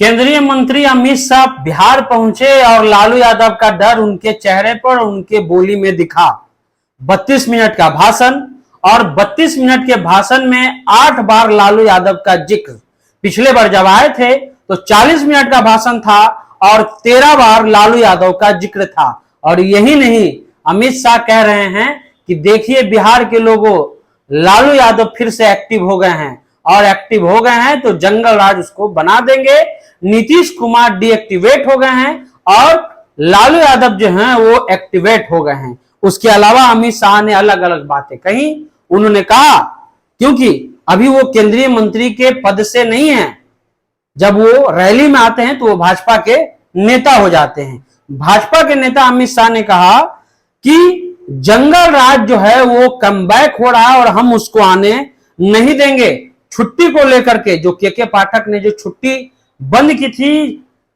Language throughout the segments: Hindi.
केंद्रीय मंत्री अमित शाह बिहार पहुंचे और लालू यादव का डर उनके चेहरे पर उनके बोली में दिखा। 32 मिनट का भाषण और 32 मिनट के भाषण में 8 बार लालू यादव का जिक्र। पिछले बार जब आए थे तो 40 मिनट का भाषण था और 13 बार लालू यादव का जिक्र था। और यही नहीं, अमित शाह कह रहे हैं कि देखिए बिहार के लोगों, लालू यादव फिर से एक्टिव हो गए हैं और एक्टिव हो गए हैं तो जंगल राज उसको बना देंगे। नीतीश कुमार डीएक्टिवेट हो गए हैं और लालू यादव जो हैं वो एक्टिवेट हो गए हैं। उसके अलावा अमित शाह ने अलग अलग बातें कही। उन्होंने कहा क्योंकि अभी वो केंद्रीय मंत्री के पद से नहीं है, जब वो रैली में आते हैं तो वो भाजपा के नेता हो जाते हैं। भाजपा के नेता अमित शाह ने कहा कि जंगल राज जो है वो कमबैक हो रहा है और हम उसको आने नहीं देंगे। छुट्टी को लेकर के जो के पाठक ने जो छुट्टी बंद की थी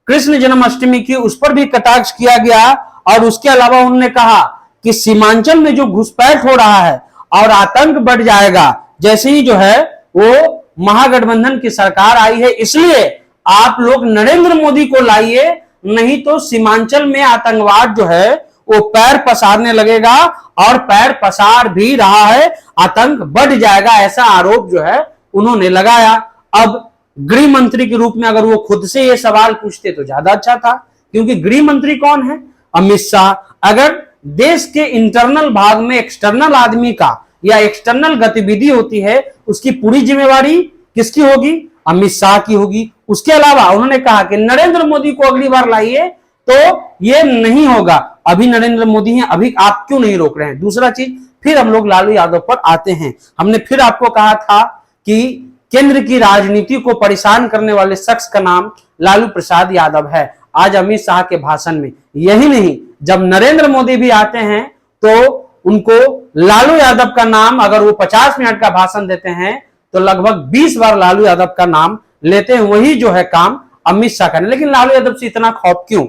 कृष्ण जन्माष्टमी की, उस पर भी कटाक्ष किया गया। और उसके अलावा उन्होंने कहा कि सीमांचल में जो घुसपैठ हो रहा है और आतंक बढ़ जाएगा जैसे ही जो है वो महागठबंधन की सरकार आई है, इसलिए आप लोग नरेंद्र मोदी को लाइए, नहीं तो सीमांचल में आतंकवाद जो है वो पैर पसारने लगेगा और पैर पसार भी रहा है, आतंक बढ़ जाएगा। ऐसा आरोप जो है उन्होंने लगाया। अब गृह मंत्री के रूप में अगर वो खुद से ये सवाल पूछते तो ज्यादा अच्छा था, क्योंकि गृह मंत्री कौन है? अमित शाह। अगर देश के इंटरनल भाग में एक्सटर्नल आदमी का या एक्सटर्नल गतिविधि होती है, उसकी पूरी जिम्मेवारी किसकी होगी? अमित शाह की होगी। उसके अलावा उन्होंने कहा कि नरेंद्र मोदी को अगली बार लाइए तो ये नहीं होगा। अभी नरेंद्र मोदी हैं, अभी आप क्यों नहीं रोक रहे हैं? दूसरा चीज, फिर हम लोग लालू यादव पर आते हैं। हमने फिर आपको कहा था कि केंद्र की राजनीति को परेशान करने वाले शख्स का नाम लालू प्रसाद यादव है। आज अमित शाह के भाषण में यही नहीं, जब नरेंद्र मोदी भी आते हैं तो उनको लालू यादव का नाम, अगर वो 50 मिनट का भाषण देते हैं तो लगभग 20 बार लालू यादव का नाम लेते हैं। वही जो है काम अमित शाह का। लेकिन लालू यादव से इतना खौफ क्यों?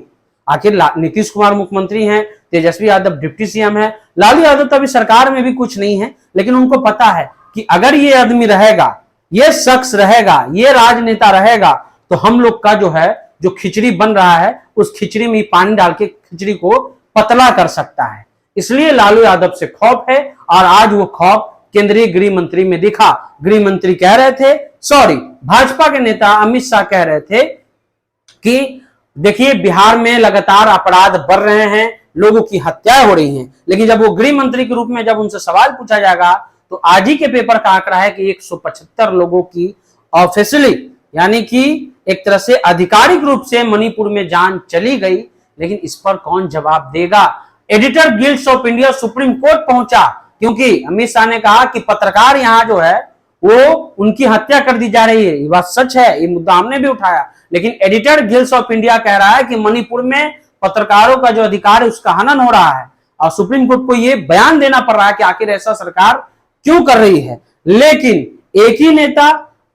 आखिर नीतीश कुमार मुख्यमंत्री हैं, तेजस्वी यादव डिप्टी सीएम है, लालू यादव तो अभी सरकार में भी कुछ नहीं है, लेकिन उनको पता है कि अगर ये आदमी रहेगा, ये शख्स रहेगा, ये राजनेता रहेगा तो हम लोग का जो है जो खिचड़ी बन रहा है उस खिचड़ी में पानी डाल के खिचड़ी को पतला कर सकता है। इसलिए लालू यादव से खौफ है और आज वो खौफ केंद्रीय गृह मंत्री में दिखा। गृह मंत्री कह रहे थे, भाजपा के नेता अमित शाह कह रहे थे कि देखिए बिहार में लगातार अपराध बढ़ रहे हैं, लोगों की हत्याएं हो रही हैं। लेकिन जब वो गृह मंत्री के रूप में जब उनसे सवाल पूछा जाएगा तो आज ही के पेपर का आंकड़ा है कि 175 लोगों की ऑफिशियली, यानी कि एक तरह से आधिकारिक रूप से मणिपुर में जान चली गई। लेकिन इस पर कौन जवाब देगा? Editor guilds of India supreme court पहुंचा, क्योंकि अमित शाह ने कहा कि पत्रकार यहां जो है वो उनकी हत्या कर दी जा रही है। ये बात सच है, ये मुद्दा हमने भी उठाया। लेकिन एडिटर गिल्ड्स ऑफ इंडिया कह रहा है कि मणिपुर में पत्रकारों का जो अधिकार है उसका हनन हो रहा है और सुप्रीम कोर्ट को यह बयान देना पड़ रहा है कि आखिर ऐसा सरकार क्यों कर रही है। लेकिन एक ही नेता,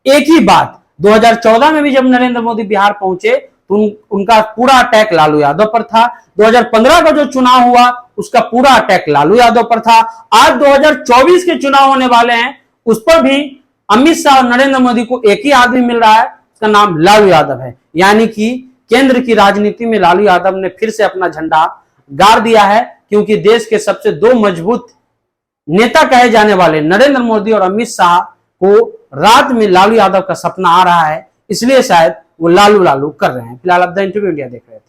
एक ही बात। 2014 में भी जब नरेंद्र मोदी बिहार पहुंचे तो उनका पूरा अटैक लालू यादव पर था। 2015 का जो चुनाव हुआ उसका पूरा अटैक लालू यादव पर था। आज 2024 के चुनाव होने वाले हैं, उस पर भी अमित शाह और नरेंद्र मोदी को एक ही आदमी मिल रहा है, उसका नाम लालू यादव है। यानी कि केंद्र की राजनीति में लालू यादव ने फिर से अपना झंडा गाड़ दिया है, क्योंकि देश के सबसे दो मजबूत नेता कहे जाने वाले नरेंद्र मोदी और अमित शाह को रात में लालू यादव का सपना आ रहा है, इसलिए शायद वो लालू लालू कर रहे हैं। फिलहाल आप द इंटरव्यू इंडिया देख रहे थे।